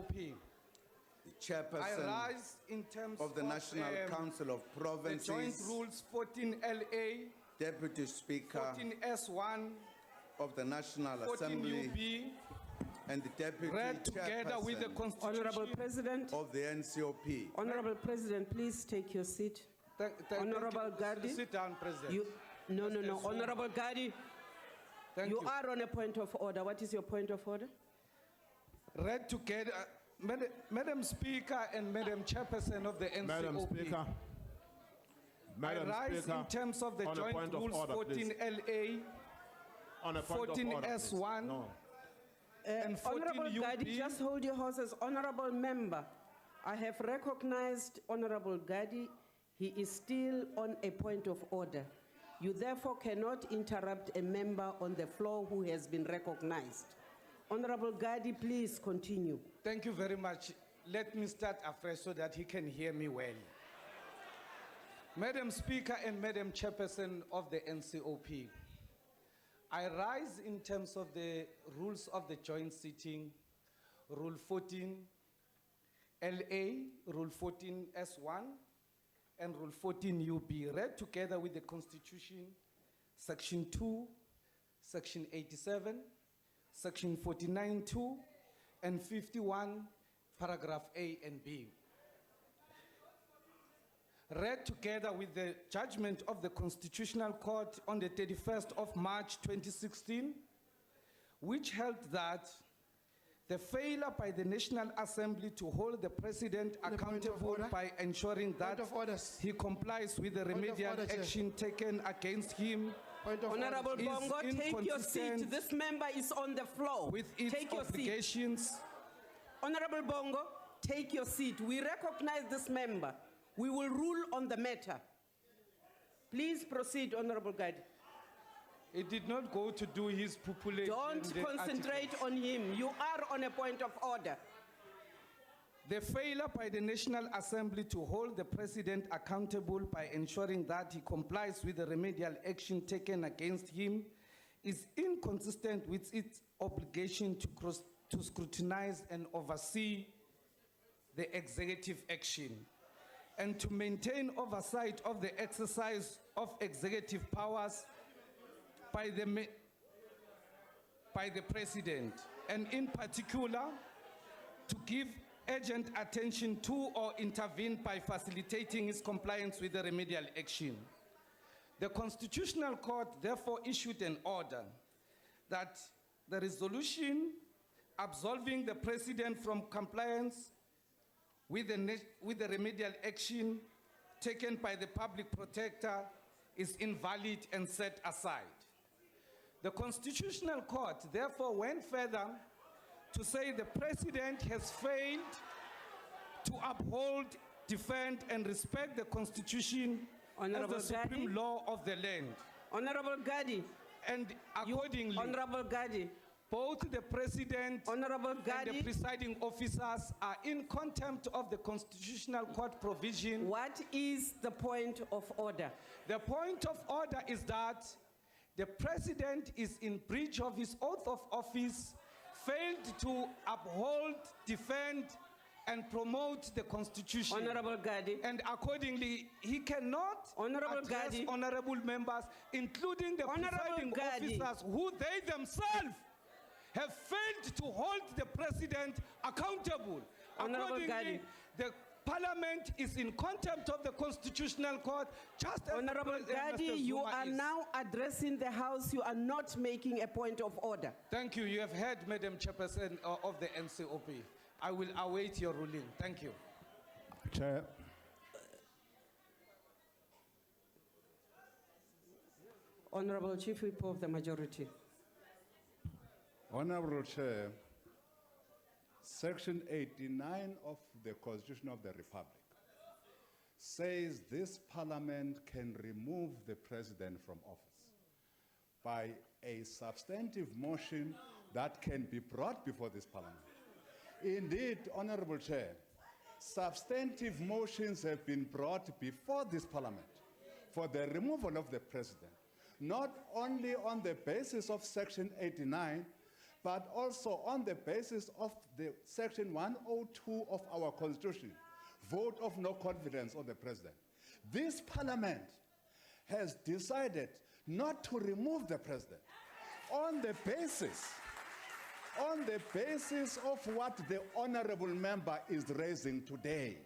NCOP. I Chairperson rise in terms of the National Council of the Provinces, Joint Rules 14LA, Deputy Speaker 14S1, of the National Assembly, 14UB, and the Deputy read together with the Chairperson Constitution. Honorable President, of the NCOP. Honorable President, please take your seat. Honorable Gadi. Sit down, President. No. Honorable Gadi, Thank you are on a point of order. What is your point of order? Read together, Madam Speaker and Madam Chairperson of the NCOP. Madam Speaker. Madam I rise Speaker, in terms of the on a Joint point of Rules order, please. 14LA, On a point of order, please. 14S1, No. and Honorable Gadi, 14UB. just hold your horses. Honorable Member, I have recognized Honorable Gadi. He is still on a point of order. You therefore cannot interrupt a member on the floor who has been recognized. Honorable Gadi, please continue. Thank you very much. Let me start afresh so that he can hear me well. Madam Speaker and Madam Chairperson of the NCOP, I rise in terms of the rules of the joint sitting, Rule 14LA, Rule 14S1, and Rule 14UB, read together with the Constitution, Section 2, Section 87, Section 49(2), and 51, Paragraph A and B. Read together with the judgment of the Constitutional Court on the 31st of March 2016, which held that the failure by the National Assembly to hold the President accountable by ensuring that he complies with the remedial action taken against him Honorable is Bongo, take your seat. inconsistent This member is on the floor. with its Take your seat. obligations. Honorable Bongo, take your seat. We recognize this member. We will rule on the matter. Please proceed, Honorable Gadi. It did not go to do his population. Don't concentrate on him. You are on a point of order. The failure by the National Assembly to hold the President accountable by ensuring that he complies with the remedial action taken against him is inconsistent with its obligation to scrutinize and oversee the executive action and to maintain oversight of the exercise of executive powers by the President, and in particular, to give urgent attention to or intervene by facilitating his compliance with the remedial action. The Constitutional Court therefore issued an order that the resolution absolving the President from compliance with the remedial action taken by the Public Protector is invalid and set aside. The Constitutional Court therefore went further to say the President has failed to uphold, defend, and respect the Constitution Honorable as the Gadi. supreme law of the land. Honorable Gadi. And accordingly, Honorable Gadi. both the President Honorable and the Gadi. presiding officers are in contempt of the Constitutional Court provision. What is the point of order? The point of order is that the President is in breach of his oath of office, failed to uphold, defend, and promote the Constitution. Honorable Gadi. And accordingly, he cannot Honorable address Gadi. honorable members, including the Honorable presiding Gadi. officers, who they themselves have failed to hold the President accountable. Honorable Accordingly, Gadi. the Parliament is in contempt of the Constitutional Court, just as Honorable Gadi, Mr. you Zuma are is. now addressing the House. You are not making a point of order. Thank you. You have heard, Madam Chairperson of the NCOP. I will await your ruling. Thank you. Chair. Honorable Chief Whip of the Majority. Honorable Chair, Section 89 of the Constitution of the Republic says this Parliament can remove the President from office by a substantive motion that can be brought before this Parliament. Indeed, Honorable Chair, substantive motions have been brought before this Parliament for the removal of the President, not only on the basis of Section 89, but also on the basis of the section 102 of our constitution, vote of no confidence on the president. This parliament has decided not to remove the president on the basis of what the honorable member is raising today.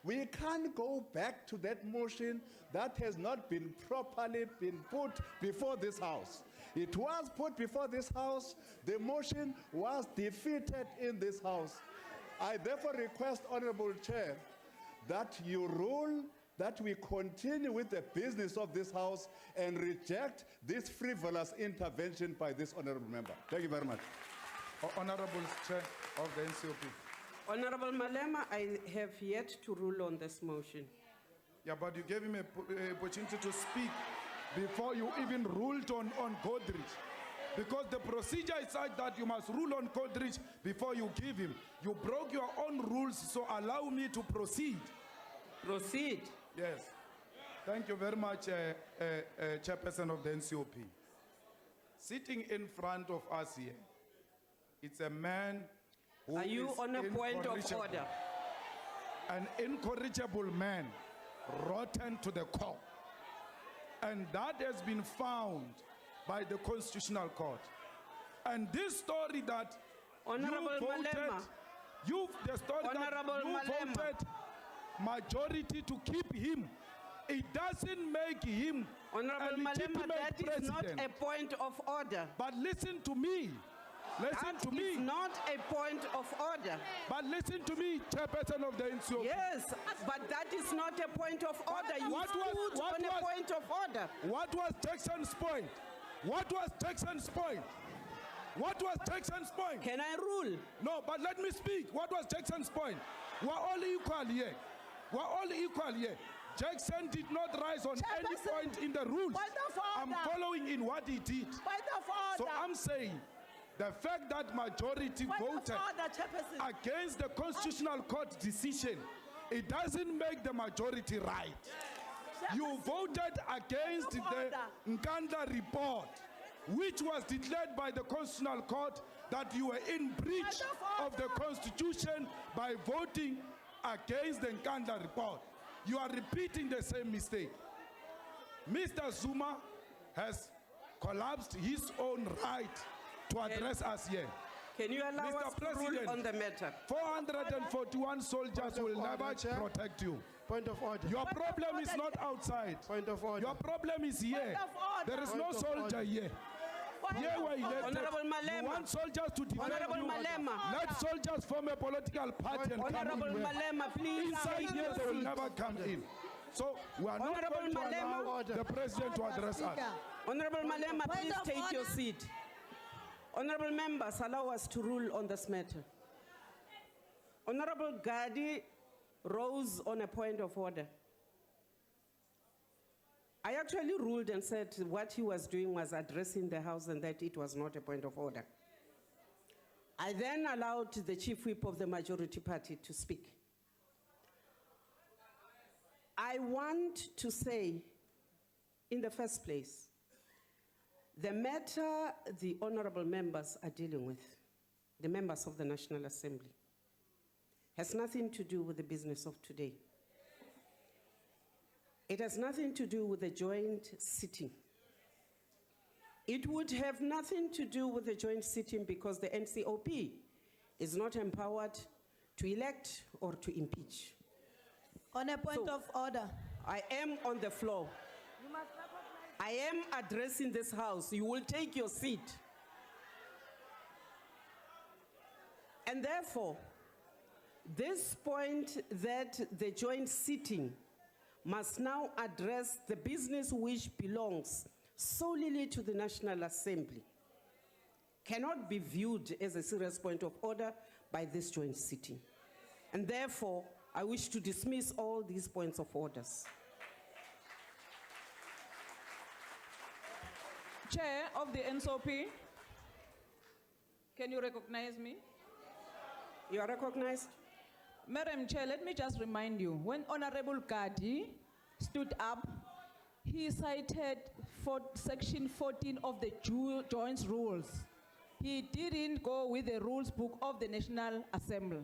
We can't go back to that motion that has not been properly put before this House. It was put before this House. The motion was defeated in this House. I therefore request, Honorable Chair, that you rule that we continue with the business of this House and reject this frivolous intervention by this honorable member. Thank you very much. Honorable Chair of the NCOP. Honorable Malema, I have yet to rule on this motion. Yeah, but you gave him an opportunity to speak before you even ruled on Godrich. Because the procedure is such that you must rule on Godrich before you give him. You broke your own rules, so allow me to proceed. Proceed. Yes. Thank you very much, Chairperson of the NCOP. Sitting in front of us here, it's a man who Are you is on a point of incorrigible. order? An incorrigible man, rotten to the core. And that has been found by the Constitutional Court. And this story that Honorable you voted, Malema. the story Honorable that you Malema. voted majority to keep him, it doesn't make him Honorable a Malema, legitimate that is not president. a point of order. But listen to me. Listen That to me. is not a point of order. But listen to me, Chairperson of the NCOP. Yes, but that is not a point of order. You What stood on a was- point of order. What was Jackson's point? What was Jackson's point? What was Jackson's point? Can I rule? No, but let me speak. What was Jackson's point? We're all equal here. We're all equal here. Jackson did not rise on any Chairperson, point in the rules. point of I'm order. following in what he did. Point of order. So I'm saying the fact that majority Point voted of order, Chairperson. against the Constitutional Court decision, it doesn't make the majority right. You voted against Point of the order. Nkandla report, which was declared by the Constitutional Court that you were in breach Point of of the order. Constitution by voting against the Nkandla report. You are repeating the same mistake. Mr. Zuma has collapsed his own right to address us here. Can you allow Mr. us to rule President, on the matter? 441 soldiers will never protect you. Point of order. Your Point of problem is order. not outside. Point of order. Your problem is here. Point of order. There is no Point of soldier order. here. Point Here of we're elected. Honorable You Malema. want soldiers to defend Honorable you. Malema. Let soldiers form a political party and come Honorable in here. Malema, please Inside take here, your they will seat. never come in. So we are not Honorable going to Malema. allow the president to address us. Honorable Malema, Point please of take your order. seat. Honorable members, allow us to rule on this matter. Honorable Gadi rose on a point of order. I actually ruled and said what he was doing was addressing the House and that it was not a point of order. I then allowed the chief whip of the majority party to speak. I want to say, in the first place, the matter the honorable members are dealing with, the members of the National Assembly, has nothing to do with the business of today. It has nothing to do with the joint sitting. It would have nothing to do with the joint sitting because the NCOP is not empowered to elect or to impeach. On a point So- of order. I am on the floor. You must recognize. I am addressing this House. You will take your seat. And therefore, this point that the joint sitting must now address the business which belongs solely to the National Assembly cannot be viewed as a serious point of order by this joint sitting. And therefore, I wish to dismiss all these points of orders. Chair of the NCOP, can you recognize me? You are recognized. Madam Chair, let me just remind you, when Honorable Gadi stood up, he cited for section 14 of the joint rules. he didn't go with the rules book of the National Assembly.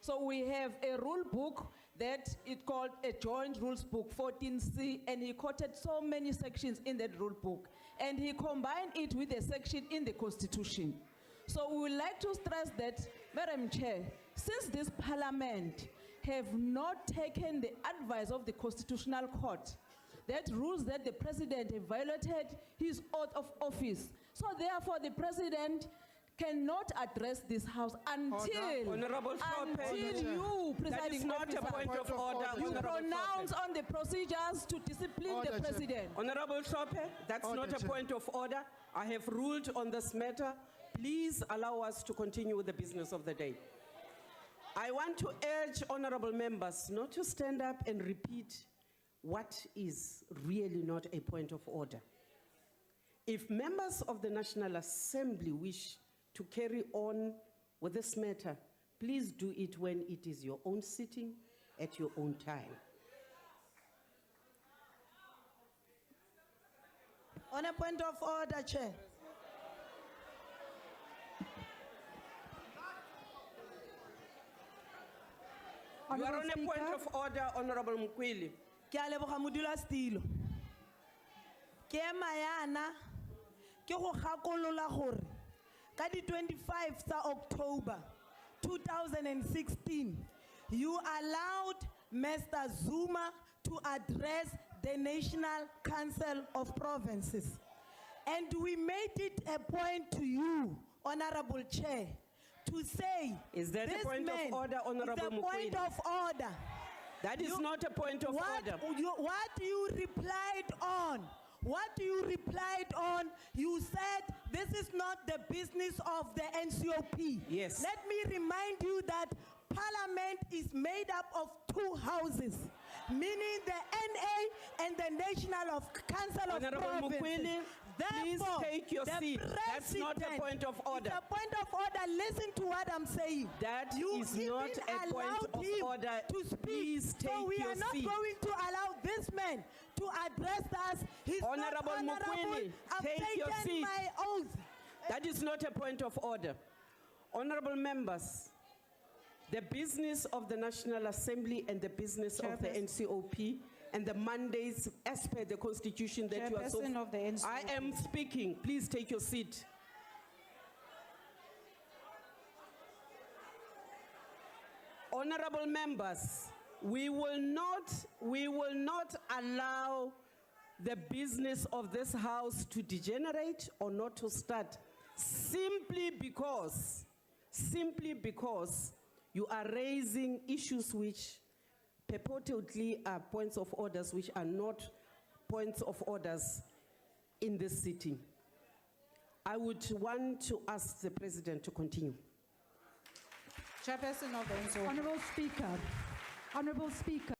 So we have a rule book that it called a joint rules book 14C, and he quoted so many sections in that rule book, and he combined it with a section in the Constitution. So we would like to stress that, Madam Chair, since this Parliament have not taken the advice of the Constitutional Court, that rules that the President violated his oath of office. So therefore the President cannot address this House until, Honorable Sope. until you, That is presiding not a officer, point of order. you Honorable pronounce Sope. on the procedures to discipline Order, the Chair. President. Honorable Sope, that's Order, not a Chair. point of order. I have ruled on this matter. Please allow us to continue with the business of the day. I want to urge honorable members not to stand up and repeat what is really not a point of order. If members of the National Assembly wish to carry on with this matter, please do it when it is your own sitting at your own time. On a point of order, Chair. You are on a point of order, Honorable Mkwili. Ke a leboga modulasetilo. Ke ema yana ke go gakolola gore ka di 25 tsa October 2016 you allowed Mr. Zuma to address the National Council of Provinces, and we made it a point to you, Honorable Chair, to say Is that a this point of man order, Honorable is a point Mukwege? of order. That is not a point of order. What you replied on, you said this is not the business of the NCOP. Yes. Let me remind you that Parliament is made up of two houses, meaning the NA and the National Council of Honorable Provinces. Mukwege, please Therefore, take your the seat. That's not a president- point of order. It's a point of order. Listen to what I'm saying. That You is not even a point allowed of him order. to speak. Please take so we your are not seat. going to allow this man to address us. He's Honorable not honorable. Mukwege, I've take your taken seat. my oath. That is not a point of order. Honorable members, the business of the National Assembly and the business of the NCOP and the mandates as per the Constitution that you are so... Chairperson of the NCOP. I am speaking. Please take your seat. Honorable members, we will not allow the business of this House to degenerate or not to start simply because you are raising issues which purportedly are points of orders which are not points of orders in this sitting. I would want to ask the President to continue. Chairperson of the NCOP. Honorable Speaker,